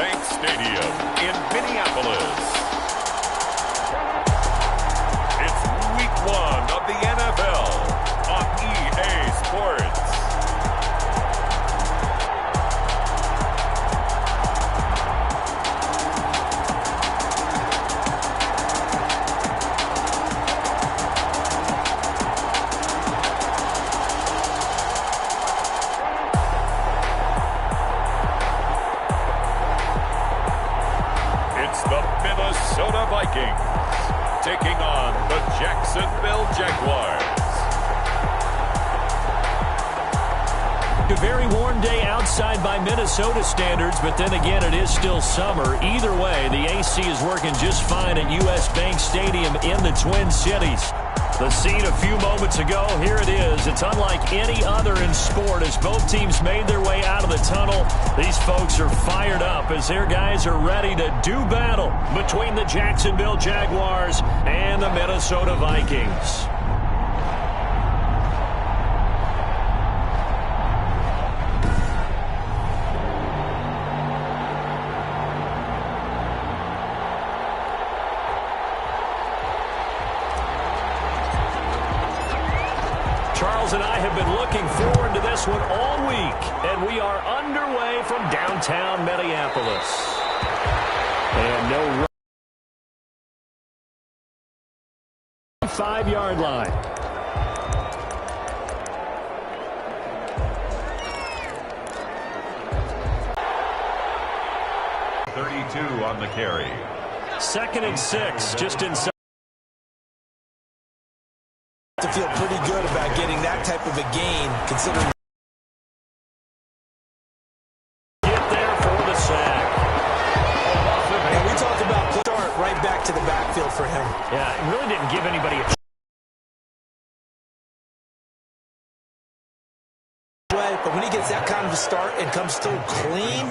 Bank Stadium in Minneapolis. It's Week 1 of the NFL on EA Sports. Minnesota Vikings taking on the Jacksonville Jaguars. A very warm day outside by Minnesota standards, but then again, it is still summer. Either way, the AC is working just fine at US Bank Stadium in the Twin Cities. The scene a few moments ago, here it is. It's unlike any other in sport as both teams made their way out of the tunnel. These folks are fired up as their guys are ready to do battle between the Jacksonville Jaguars and the Minnesota Vikings. Charles and I have been looking forward to this one all week, and we are underway from downtown Minneapolis. And no 5-yard line. .32 on the carry. 2nd and 6, just inside. To feel pretty good about getting that type of a gain, considering. Get there for the sack. And we talked about start right back to the backfield for him. Yeah, it really didn't give anybody a but when he gets that kind of a start and comes through clean,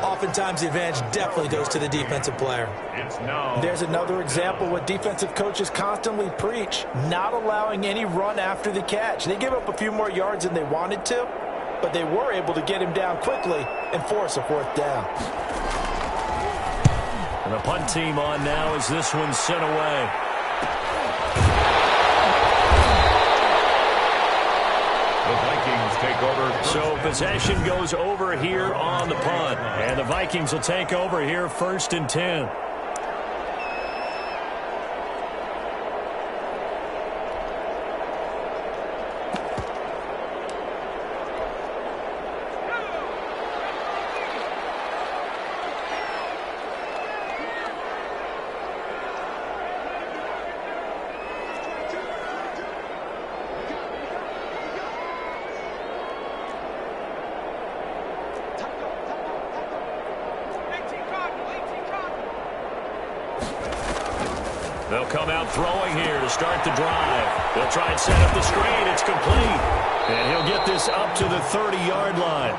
oftentimes the advantage definitely goes to the defensive player. There's another example what defensive coaches constantly preach, not allowing any run after the catch. They give up a few more yards than they wanted to, but they were able to get him down quickly and force a 4th down. And the punt team on now as this one's sent away. The Vikings take over. So possession goes over here on the punt. And the Vikings will take over here 1st and 10. They'll come out throwing here to start the drive. They'll try and set up the screen. It's complete. And he'll get this up to the 30-yard line.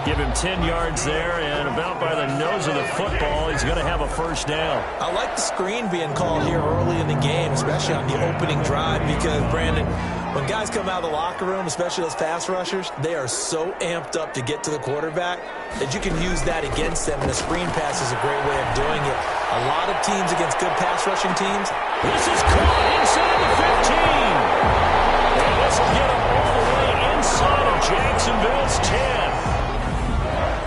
Give him 10 yards there, and about by the nose of the football, he's going to have a 1st down. I like the screen being called here early in the game, especially on the opening drive, because, Brandon, when guys come out of the locker room, especially those pass rushers, they are so amped up to get to the quarterback that you can use that against them, and a screen pass is a great way of doing it. A lot of teams against good pass rushing teams. This is caught inside the 15. And this will get him all the way inside of Jacksonville's 10.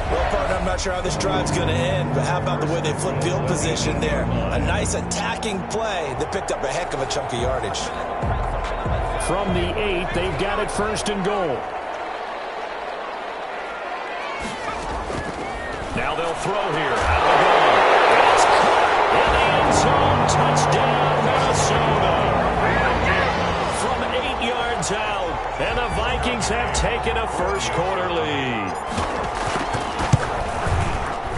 Well, partner, I'm not sure how this drive's going to end, but how about the way they flip field position there? A nice attacking play that picked up a heck of a chunk of yardage. From the 8, they've got it 1st and goal. Now they'll throw here. Out the goal. It's caught in the end zone. Touchdown, Minnesota. From 8 yards out, and the Vikings have taken a 1st quarter lead.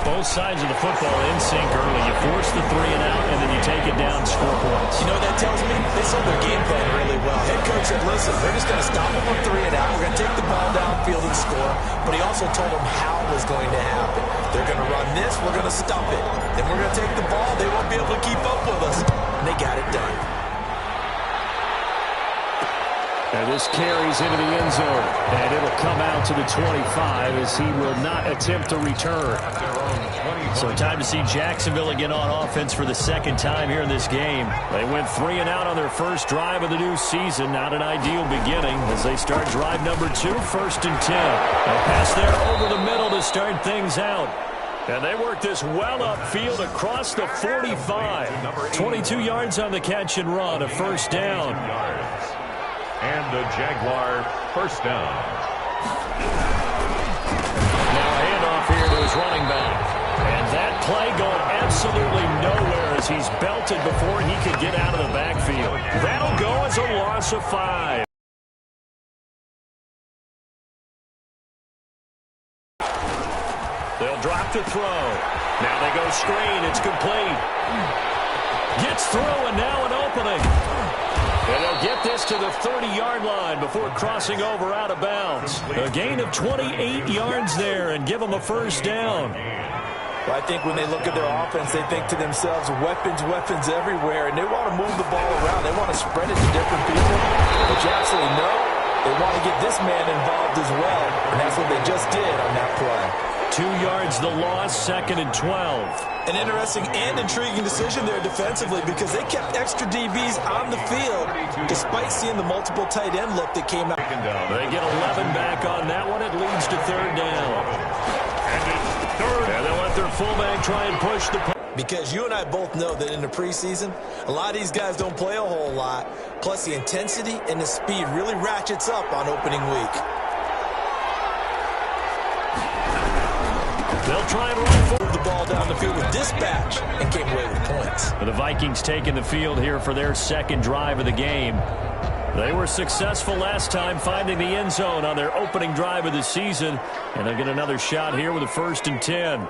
Both sides of the football in sync early. You force the 3 and out, and then you take it down, score points. You know what that tells me? They sold their game plan really well. Head coach said, listen, we're just going to stop them on 3 and out. We're going to take the ball downfield and score. But he also told them how it was going to happen. They're going to run this. We're going to stop it. Then we're going to take the ball. They won't be able to keep up with us. And they got it done. And this carries into the end zone. And it'll come out to the 25 as he will not attempt to return. So time to see Jacksonville again on offense for the second time here in this game. They went 3 and out on their first drive of the new season. Not an ideal beginning as they start drive number 2, 1st and 10. A pass there over the middle to start things out. And they work this well upfield across the 45. 22 yards on the catch and run, a first down. And the Jaguar first down. Now a handoff here to his running back. And that play going absolutely nowhere as he's belted before he could get out of the backfield. That'll go as a loss of 5. They'll drop to throw. Now they go screen. It's complete. Gets through and now an opening. And they'll get this to the 30-yard line before crossing over out of bounds. A gain of 28 yards there and give them a first down. Well, I think when they look at their offense, they think to themselves, weapons everywhere, and they want to move the ball around. They want to spread it to different people. But you absolutely know they want to get this man involved as well, and that's what they just did on that play. 2 yards the loss, 2nd and 12. An interesting and intriguing decision there defensively because they kept extra DBs on the field despite seeing the multiple tight end look that came out. They get 11 back on that one. It leads to 3rd down. And they'll let their fullback try and push the... Because you and I both know that in the preseason, a lot of these guys don't play a whole lot. Plus the intensity and the speed really ratchets up on opening week. They'll try and run forward the ball down the field with dispatch and came away with points. The Vikings taking the field here for their second drive of the game. They were successful last time finding the end zone on their opening drive of the season. And they'll get another shot here with a 1st and 10.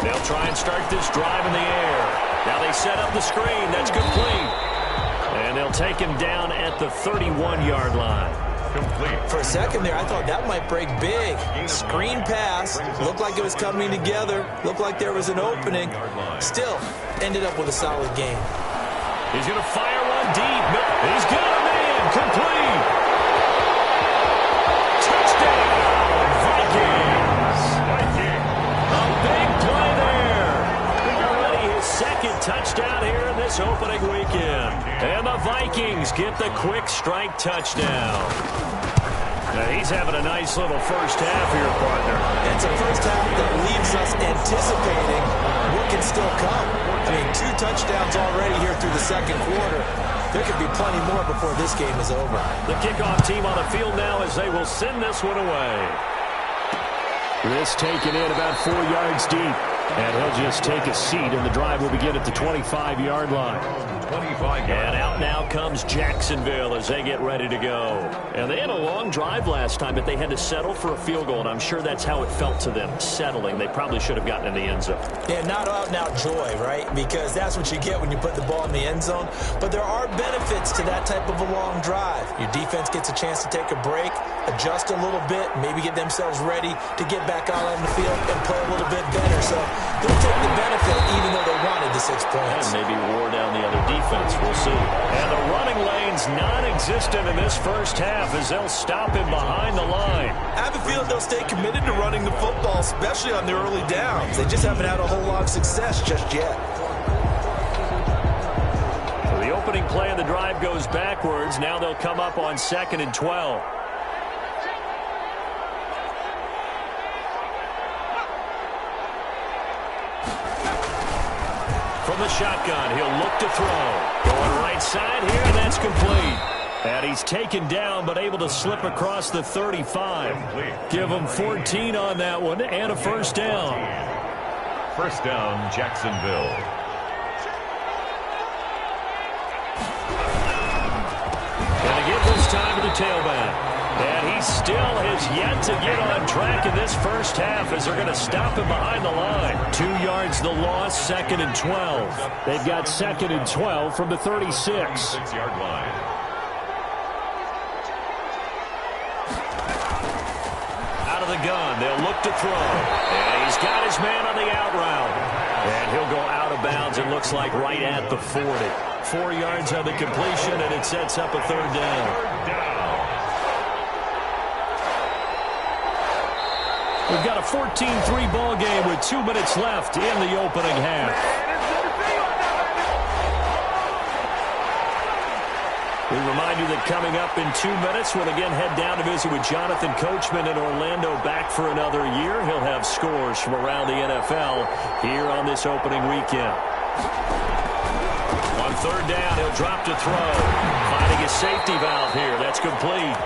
They'll try and start this drive in the air. Now they set up the screen. That's complete. And they'll take him down at the 31-yard line. Complete. For a second there, I thought that might break big. Screen pass. Looked like it was coming together. Looked like there was an opening. Still, ended up with a solid game. He's going to fire one deep. He's got a man. Complete. Touchdown, Vikings. A big play there. Already his 2nd touchdown here in this opening weekend. And the Vikings get the quick strike touchdown. Now he's having a nice little first half here, partner. It's a first half that leaves us anticipating what can still come. I mean, 2 touchdowns already here through the 2nd quarter. There could be plenty more before this game is over. The kickoff team on the field now as they will send this one away. This taken in about 4 yards deep. And he'll just take a seat, and the drive will begin at the 25-yard line. 25 yards. And out now comes Jacksonville as they get ready to go. And they had a long drive last time, but they had to settle for a field goal, and I'm sure that's how it felt to them, settling. They probably should have gotten in the end zone. Yeah, not out-and-out joy, right? Because that's what you get when you put the ball in the end zone. But there are benefits to that type of a long drive. Your defense gets a chance to take a break, adjust a little bit, maybe get themselves ready to get back out on the field and play a little bit better. So they'll take the benefit even though they wanted the 6 points. And maybe wore down the other defense. We'll see. And the running lane's non-existent in this first half as they'll stop him behind the line. I have a feeling they'll stay committed to running the football, especially on the early downs. They just haven't had a whole lot of success just yet. So the opening play of the drive goes backwards. Now they'll come up on 2nd and 12. From the shotgun, he'll look to throw. Going right side here, and that's complete. And he's taken down, but able to slip across the 35. Give him 14 on that one, and a first down. First down, Jacksonville. And again this time to the tailback. And he still has yet to get on track in this first half as they're going to stop him behind the line. 2 yards the loss, 2nd and 12. They've got 2nd and 12 from the 36. 6-yard line. Out of the gun, they'll look to throw. And he's got his man on the out route. And he'll go out of bounds, it looks like, right at the 40. 4 yards on the completion, and it sets up a third down. We've got a 14-3 ball game with 2 minutes left in the opening half. We remind you that coming up in 2 minutes, we'll again head down to visit with Jonathan Coachman in Orlando, back for another year. He'll have scores from around the NFL here on this opening weekend. On third down, he'll drop to throw. Finding his safety valve here. That's complete.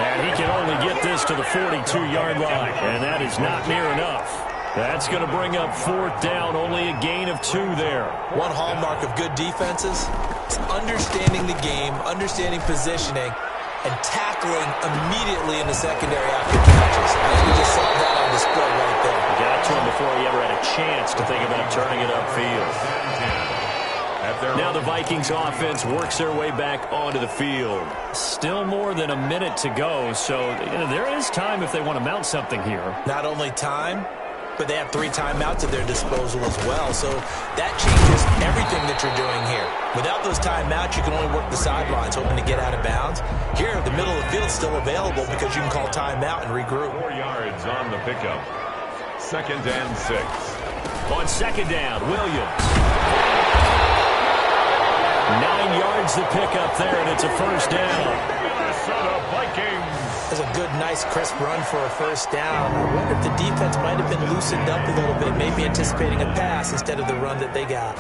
And he can only get this to the 42-yard line, and that is not near enough. That's going to bring up fourth down, only a gain of 2 there. One hallmark of good defenses is understanding the game, understanding positioning, and tackling immediately in the secondary after catches. We just saw that on display right there. Got to him before he ever had a chance to think about turning it upfield. Now the Vikings offense works their way back onto the field. Still more than a minute to go, so there is time if they want to mount something here. Not only time, but they have 3 timeouts at their disposal as well, so that changes everything that you're doing here. Without those timeouts, you can only work the sidelines, hoping to get out of bounds. Here, the middle of the field is still available because you can call timeout and regroup. 4 yards on the pickup. 2nd and 6. On second down, Williams. 9 yards the pickup there, and it's a first down. Minnesota Vikings. That's a good, nice, crisp run for a first down. I wonder if the defense might have been loosened up a little bit, maybe anticipating a pass instead of the run that they got.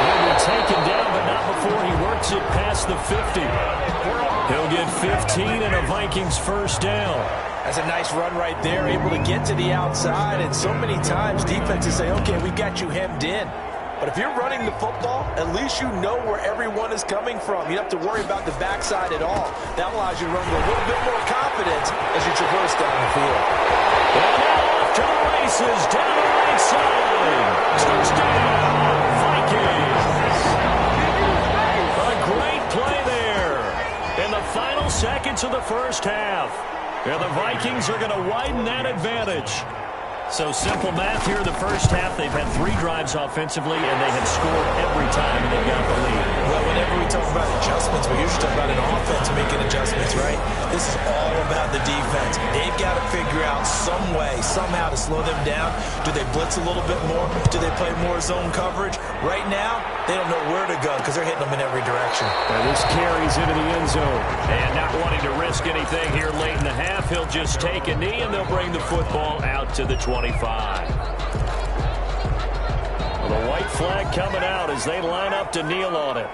He'll be taken down, but not before he works it past the 50. He'll get 15 and a Vikings first down. That's a nice run right there, able to get to the outside. And so many times defenses say, okay, we've got you hemmed in. But if you're running the football, at least you know where everyone is coming from. You don't have to worry about the backside at all. That allows you to run with a little bit more confidence as you traverse down the field. And now off to the races, down the right side. Touchdown, Vikings. A great play there in the final seconds of the first half. And the Vikings are going to widen that advantage. So simple math here in the first half. They've had 3 drives offensively, and they have scored every time they got the lead. Well, whenever we talk about adjustments, we usually talk about an offense making adjustments, right? This is all about the defense. They've got to figure out some way, somehow to slow them down. Do they blitz a little bit more? Do they play more zone coverage? Right now, they don't know where to go because they're hitting them in every direction. And this carries into the end zone. And not wanting to risk anything here late in the half, he'll just take a knee, and they'll bring the football out to the 25. Well, the white flag coming out as they line up to kneel on it.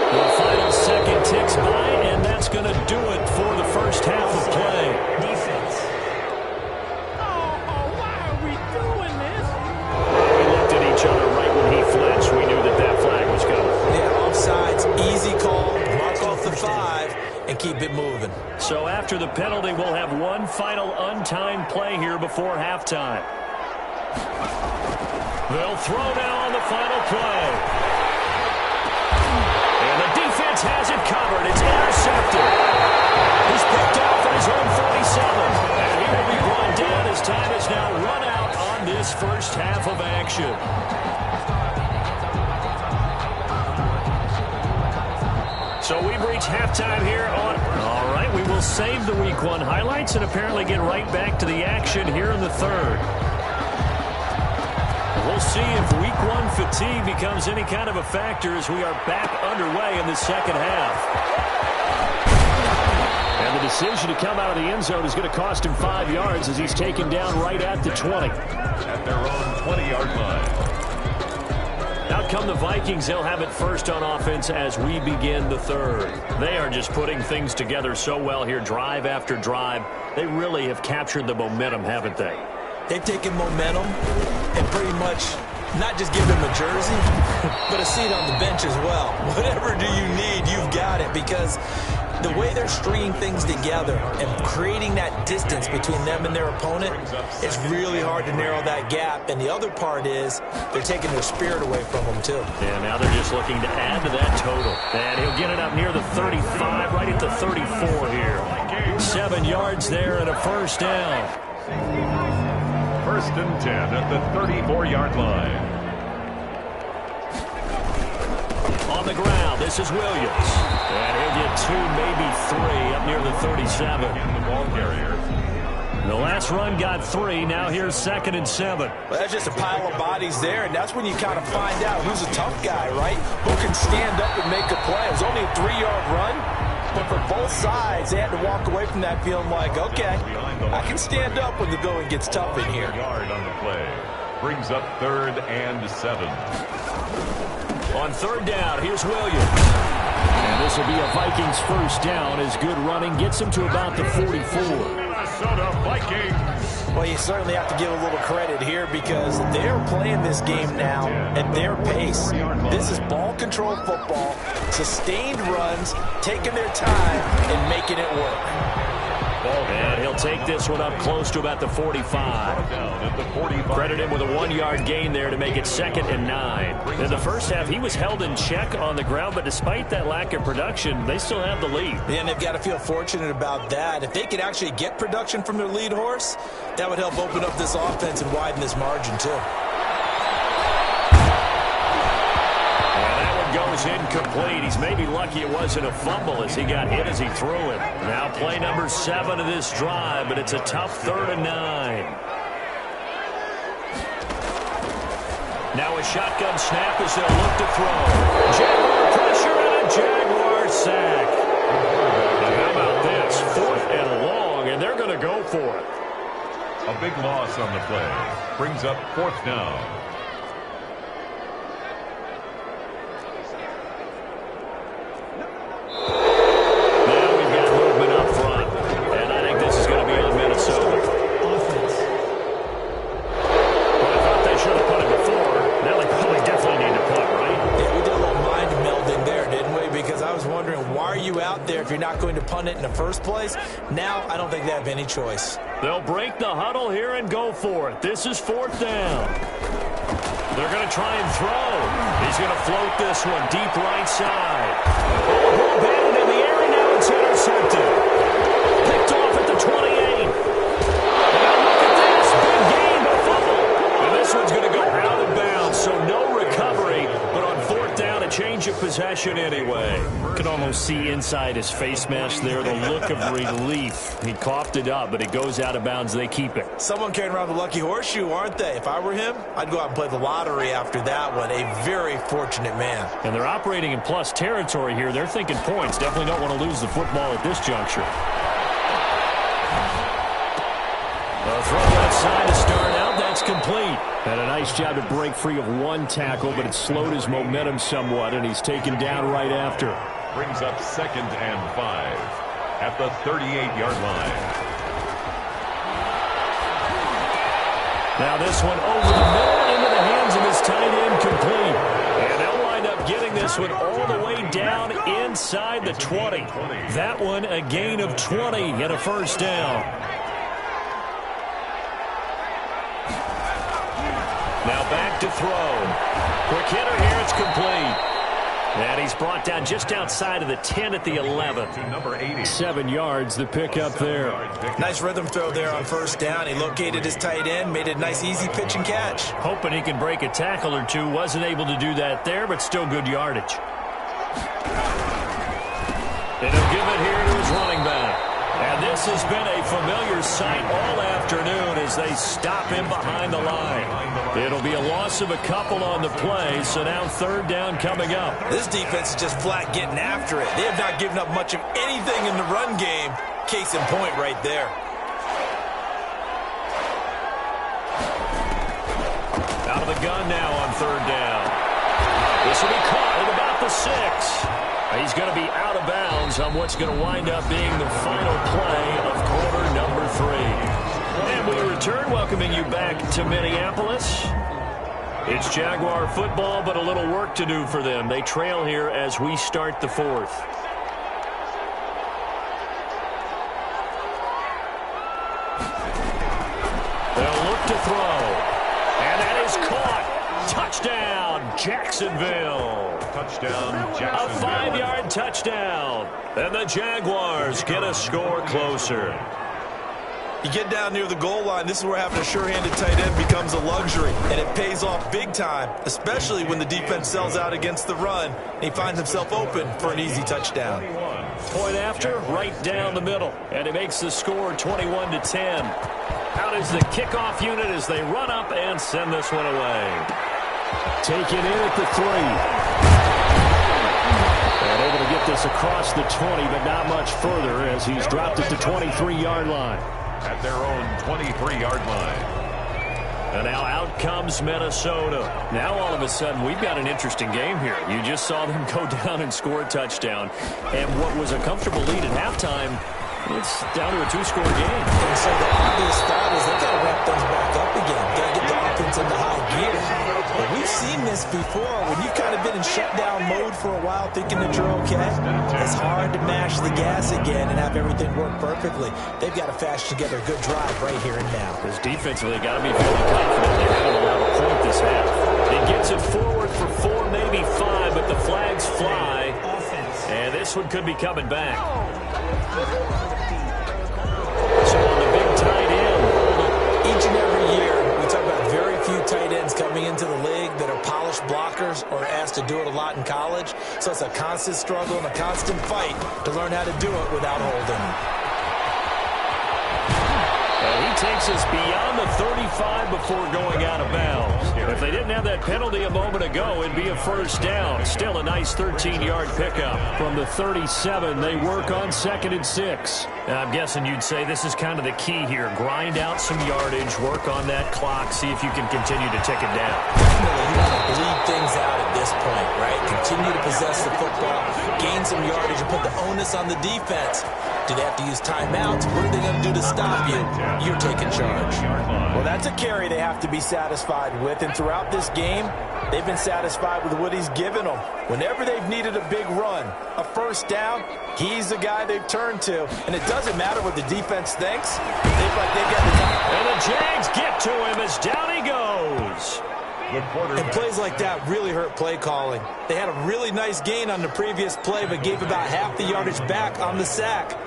The final second ticks by, and that's going to do it for the first half of play. Defense. Oh, why are we doing this? We looked at each other right when he flinched. We knew that that flag was coming. Yeah, offsides, easy call, mark off the 5, and keep it moving. So after the penalty, we'll have one final untimed play here before halftime. They'll throw now on the final play. And the defense has it covered. It's intercepted. He's picked off at his own 47. And he will be brought down as time has now run out on this first half of action. So we've reached halftime here on... All right, we will save the Week 1 highlights and apparently get right back to the action here in the third. We'll see if Week 1 fatigue becomes any kind of a factor as we are back underway in the second half. And the decision to come out of the end zone is going to cost him 5 yards as he's taken down right at the 20. At their own 20-yard line. Out come the Vikings. They'll have it first on offense as we begin the third. They are just putting things together so well here, drive after drive. They really have captured the momentum, haven't they? They've taken momentum and pretty much not just give him a jersey, but a seat on the bench as well. Whatever do you need, you've got it, because the way they're stringing things together and creating that distance between them and their opponent, it's really hard to narrow that gap. And the other part is they're taking their spirit away from them, too. And now they're just looking to add to that total. And he'll get it up near the 35, right at the 34 here. 7 yards there and a first down. First and 10 at the 34-yard line. On the ground, this is Williams. And he'll get 2, maybe 3 up near the 37. And the ball carrier. The last run got 3. Now here's 2nd and 7. Well, that's just a pile of bodies there, and that's when you kind of find out who's a tough guy, right? Who can stand up and make a play. It was only a 3-yard run, but for both sides, they had to walk away from that feeling like, okay, I can stand up when the going gets tough in here. Yard on the play. Brings up 3rd and 7. On 3rd down, here's Williams. And this will be a Vikings first down as good running gets him to about the 44. Minnesota Vikings. Well, you certainly have to give a little credit here because they're playing this game now at their pace. This is ball control football, sustained runs, taking their time and making it work. And he'll take this one up close to about the 45. Credit him with a 1-yard gain there to make it 2nd and 9. In the first half, he was held in check on the ground, but despite that lack of production, they still have the lead. And they've got to feel fortunate about that. If they could actually get production from their lead horse, that would help open up this offense and widen this margin, too. Goes incomplete. He's maybe lucky it wasn't a fumble as he got hit as he threw it. Now play number 7 of this drive, but it's a tough 3rd and 9. Now a shotgun snap as they'll look to throw. Jaguar pressure and a Jaguar sack. And how about this? 4th and long, and they're going to go for it. A big loss on the play. Brings up 4th down. If you're not going to punt it in the first place, now I don't think they have any choice. They'll break the huddle here and go for it. This is 4th down. They're going to try and throw. He's going to float this one deep right side. Ball batted in the air, and now it's intercepted. Picked off at the 28. Now look at this. Big game, a fumble. And this one's going to go out of bounds, so no recovery. But on 4th down, a change of possession anyway. You can almost see inside his face mask there the look of relief. He coughed it up, but it goes out of bounds. They keep it. Someone carrying around the lucky horseshoe, aren't they? If I were him, I'd go out and play the lottery after that one. A very fortunate man. And they're operating in plus territory here. They're thinking points. Definitely don't want to lose the football at this juncture. A throw outside to start out. That's complete. And a nice job to break free of one tackle, but it slowed his momentum somewhat, and he's taken down right after. Brings up 2nd and 5 at the 38-yard line. Now this one over the middle into the hands of his tight end, complete. And they'll wind up getting this one all the way down inside the 20. That one a gain of 20 and a first down. Now back to throw. Quick hitter here, it's complete. And he's brought down just outside of the 10 at the 11. 7 yards, the pickup there. Nice rhythm throw there on 1st down. He located his tight end, made a nice easy pitch and catch. Hoping he can break a tackle or two. Wasn't able to do that there, but still good yardage. And he'll give it here to his running back. And this has been a familiar sight all afternoon as they stop him behind the line. It'll be a loss of a couple on the play, so now 3rd down coming up. This defense is just flat getting after it. They have not given up much of anything in the run game. Case in point right there. Out of the gun now on 3rd down. This will be caught at about the 6. He's going to be out of bounds on what's going to wind up being the final play of quarter number 3. And we return, welcoming you back to Minneapolis. It's Jaguar football, but a little work to do for them. They trail here as we start the 4th. to throw. And that is caught. Touchdown, Jacksonville. Touchdown, A Jacksonville. 5-yard touchdown. And the Jaguars get a score closer. You get down near the goal line, this is where having a sure-handed tight end becomes a luxury, and it pays off big time, especially when the defense sells out against the run, and he finds himself open for an easy touchdown. Point after, right down the middle, and it makes the score 21-10. Out is the kickoff unit as they run up and send this one away. Taken in at the 3. And able to get this across the 20, but not much further as he's dropped it to 23-yard line. At their own 23-yard line. And now out comes Minnesota. Now all of a sudden we've got an interesting game here. You just saw them go down and score a touchdown. And what was a comfortable lead at halftime, it's down to a 2-score game. And so the obvious thought is they got to ramp things back up again. Got to get the offense into high gear. But we've seen this before. When you've kind of been in shutdown mode for a while thinking that you're okay, it's hard to mash the gas again and have everything work perfectly. They've got to fashion together a good drive right here and now. Because defensively, got to be feeling confident. They haven't allowed a point this half. It gets it forward for 4, maybe 5, but the flags fly. And this one could be coming back. So on the big tight end. Each and every year, we talk about very few tight ends coming into the league that are polished blockers or asked to do it a lot in college. So it's a constant struggle and a constant fight to learn how to do it without holding. And he takes us beyond the 35 before going out of bounds. If they didn't have that penalty a moment ago, it'd be a first down. Still a nice 13-yard pickup. From the 37, they work on 2nd and 6. Now, I'm guessing you'd say this is kind of the key here. Grind out some yardage, work on that clock, see if you can continue to tick it down. Definitely, you want to bleed things out at this point, right? Continue to possess the football, gain some yardage, and put the onus on the defense. Do they have to use timeouts? What are they going to do to stop you? You're taking charge. Well, that's a carry they have to be satisfied with, and throughout this game, they've been satisfied with what he's given them. Whenever they've needed a big run, a first down, he's the guy they've turned to, and it doesn't matter what the defense thinks. They've got the time. And the Jags get to him as down he goes. And plays like that really hurt play calling. They had a really nice gain on the previous play, but gave about half the yardage back on the sack.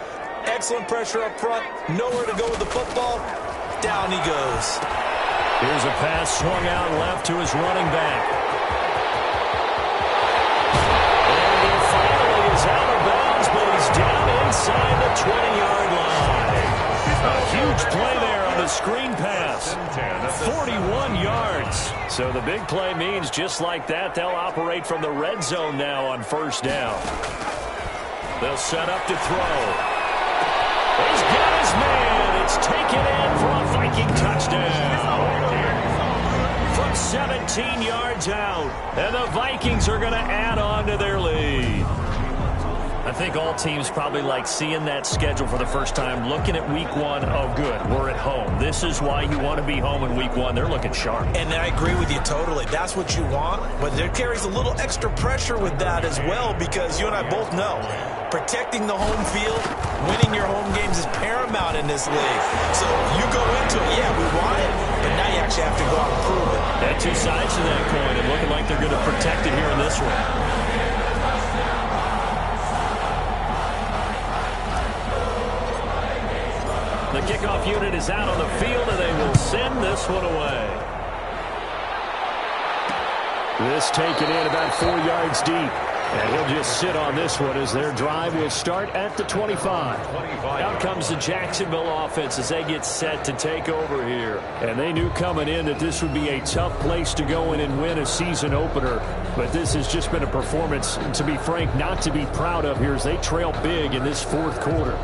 Excellent pressure up front, nowhere to go with the football. Down he goes. Here's a pass swung out left to his running back. And he finally is out of bounds, but he's down inside the 20-yard line. A huge play there on the screen pass. 41 yards. So the big play means just like that, they'll operate from the red zone now on first down. They'll set up to throw. He's got his man. It's taken in for a Viking touchdown. From 17 yards out. And the Vikings are going to add on to their lead. I think all teams probably like seeing that schedule for the first time, looking at week 1. Oh, good, we're at home. This is why you want to be home in week 1. They're looking sharp. And I agree with you totally. That's what you want. But there carries a little extra pressure with that as well, because you and I both know protecting the home field, winning your home games is paramount in this league. So you go into it, yeah, we want it, but now you actually have to go out and prove it. There are two sides to that coin, and looking like they're going to protect it here in this one. The kickoff unit is out on the field, and they will send this one away. This taken in about 4 yards deep. And he'll just sit on this one as their drive will start at the 25. Out comes the Jacksonville offense as they get set to take over here. And they knew coming in that this would be a tough place to go in and win a season opener. But this has just been a performance, to be frank, not to be proud of here as they trail big in this fourth quarter.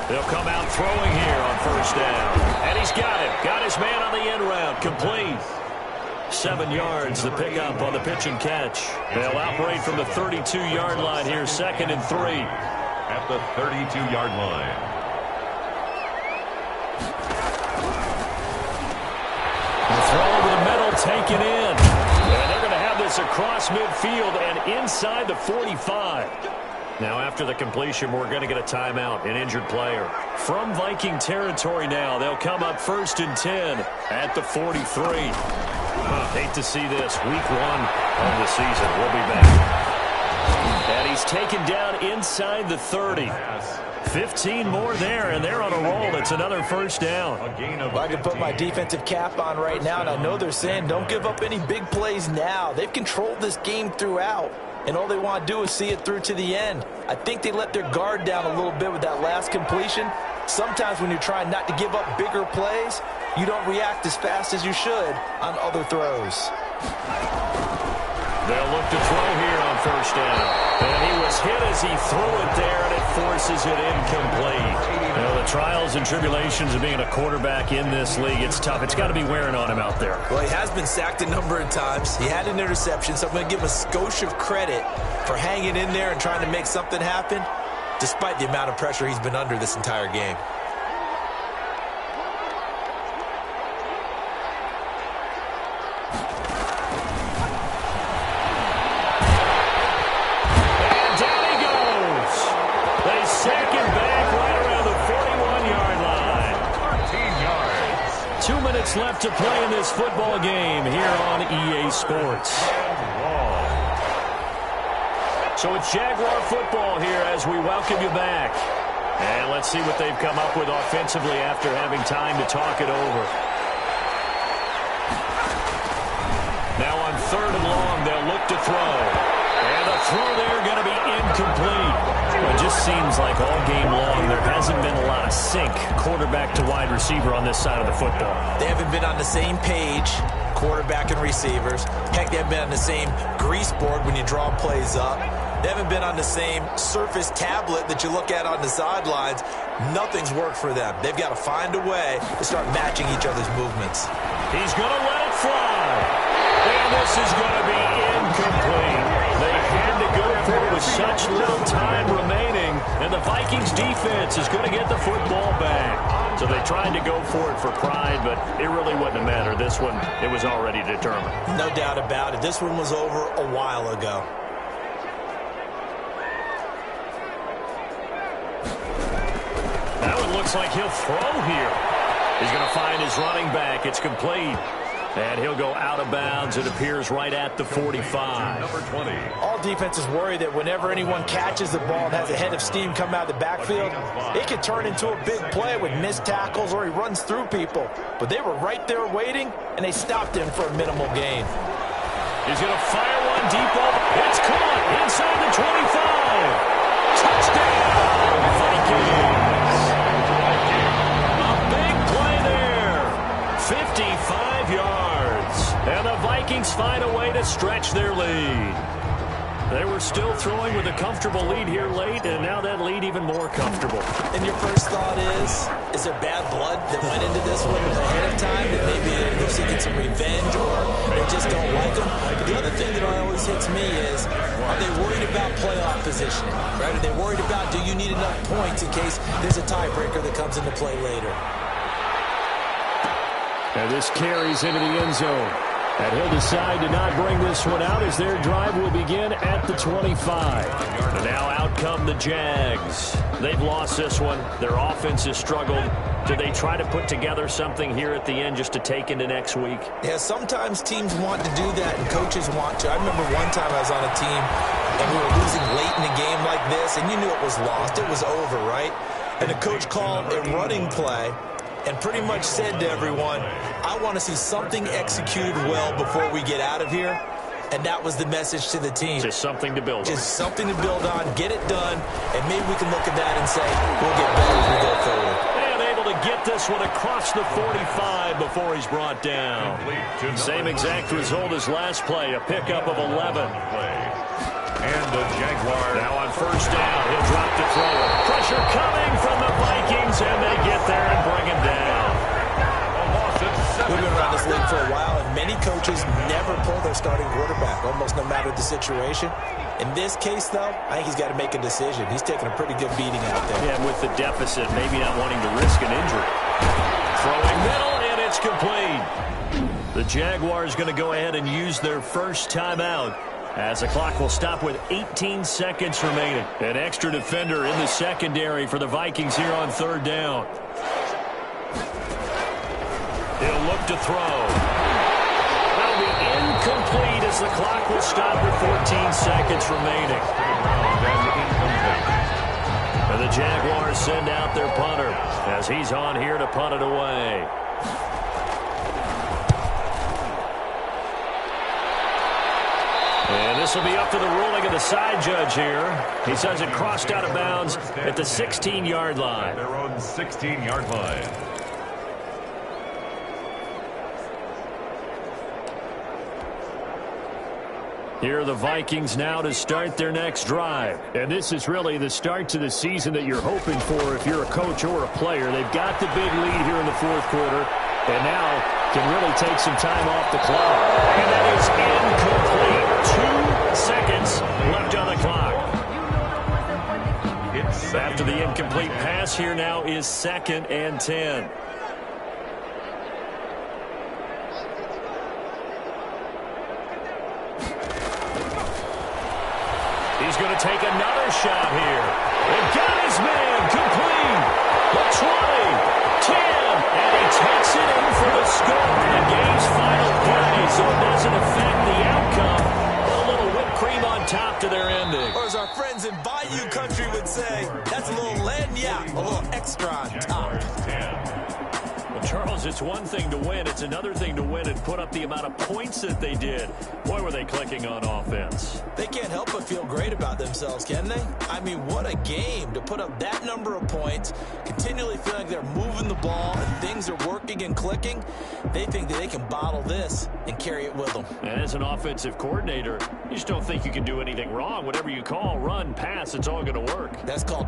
They'll come out throwing here on first down. And he's got it. Got his man on the end route. Complete. 7 yards, the pickup on the pitch and catch. They'll operate from the 32-yard line here, 2nd and 3. At the 32-yard line. taken in. And they're going to have this across midfield and inside the 45. Now, after the completion, we're going to get a timeout, an injured player. From Viking territory now, they'll come up 1st and 10 at the 43. Hate to see this. Week 1 of the season. We'll be back. And he's taken down inside the 30. 15 more there, and they're on a roll. It's another first down. I can put my defensive cap on right now, and I know they're saying don't give up any big plays now. They've controlled this game throughout, and all they want to do is see it through to the end. I think they let their guard down a little bit with that last completion. Sometimes when you're trying not to give up bigger plays, you don't react as fast as you should on other throws. They'll look to throw here on 1st down. And he was hit as he threw it there, and it forces it incomplete. You know, the trials and tribulations of being a quarterback in this league, it's tough. It's got to be wearing on him out there. Well, he has been sacked a number of times. He had an interception, so I'm going to give him a skosh of credit for hanging in there and trying to make something happen, despite the amount of pressure he's been under this entire game. Left to play in this football game here on EA Sports. So it's Jaguar football here as we welcome you back. And let's see what they've come up with offensively after having time to talk it over. Now on 3rd and long, they'll look to throw. And the throw there going to be incomplete. It just seems like all game long there hasn't been a lot of sync quarterback to wide receiver on this side of the football. They haven't been on the same page, quarterback and receivers. Heck, they haven't been on the same grease board when you draw plays up. They haven't been on the same Surface tablet that you look at on the sidelines. Nothing's worked for them. They've got to find a way to start matching each other's movements. He's going to let it fly. And this is going to be incomplete. They had to go for it with such little time remaining, and the Vikings defense is going to get the football back. So they tried to go for it for pride, but it really wouldn't have mattered. This one, it was already determined. No doubt about it. This one was over a while ago. Now it looks like he'll throw here. He's going to find his running back. It's complete. And he'll go out of bounds. It appears right at the 45. Number 20. All defenses worry that whenever anyone catches the ball and has a head of steam come out of the backfield, it could turn into a big play with missed tackles or he runs through people. But they were right there waiting, and they stopped him for a minimal gain. He's going to fire one deep over. It's caught inside the 25. Touchdown, Vikings. A big play there. 55 yards. And the Vikings find a way to stretch their lead. They were still throwing with a comfortable lead here late, and now that lead even more comfortable. And your first thought is there bad blood that went into this one ahead of time? That maybe they're seeking some revenge or they just don't like them? But the other thing that always hits me is, are they worried about playoff positioning? Right? Are they worried about, do you need enough points in case there's a tiebreaker that comes into play later? And this carries into the end zone. And he'll decide to not bring this one out as their drive will begin at the 25. And now out come the Jags. They've lost this one. Their offense has struggled. Do they try to put together something here at the end just to take into next week? Yeah, sometimes teams want to do that and coaches want to. I remember one time I was on a team and we were losing late in a game like this, and you knew it was lost. It was over, right? And the coach called a running play and pretty much said to everyone, I want to see something executed well before we get out of here. And that was the message to the team. Just something to build on. Just something to build on, get it done, and maybe we can look at that and say, we'll get better as we go forward. And able to get this one across the 45 before he's brought down. Same exact result as last play, a pickup of 11. And the Jaguars. Now on first down, he'll drop the throw. Pressure coming from the Vikings, and they get there and bring him down. We've been around this league for a while, and many coaches never pull their starting quarterback, almost no matter the situation. In this case, though, I think he's got to make a decision. He's taking a pretty good beating out there. Yeah, with the deficit, maybe not wanting to risk an injury. Throwing middle, and it's complete. The Jaguars going to go ahead and use their first timeout as the clock will stop with 18 seconds remaining. An extra defender in the secondary for the Vikings here on third down. He'll look to throw. That'll be incomplete as the clock will stop with 14 seconds remaining. And the Jaguars send out their punter as he's on here to punt it away. And this will be up to the ruling of the side judge here. He says it crossed out of bounds at the 16-yard line. Their own 16-yard line. Here are the Vikings now to start their next drive. And this is really the start to the season that you're hoping for if you're a coach or a player. They've got the big lead here in the fourth quarter, and now can really take some time off the clock. And that is incomplete. 2 seconds left on the clock. After the incomplete pass, here now is 2nd and 10. He's going to take another shot here. They've got his man complete. The 20, 10, and he takes it in for the score in the game's final play, so it doesn't affect the outcome. A little whipped cream on top to their ending. Or as our friends in Bayou Country would say, that's a little lagniappe, a little extra on top. Well, Charles, it's one thing to win. It's another thing to win and put up the amount of points that they did. Boy, were they clicking on offense. They can't help but feel great about themselves, can they? I mean, what a game to put up that number of points, continually feeling like they're moving the ball and things are working and clicking. They think that they can bottle this and carry it with them. And as an offensive coordinator, you just don't think you can do anything wrong. Whatever you call, run, pass, it's all going to work. That's called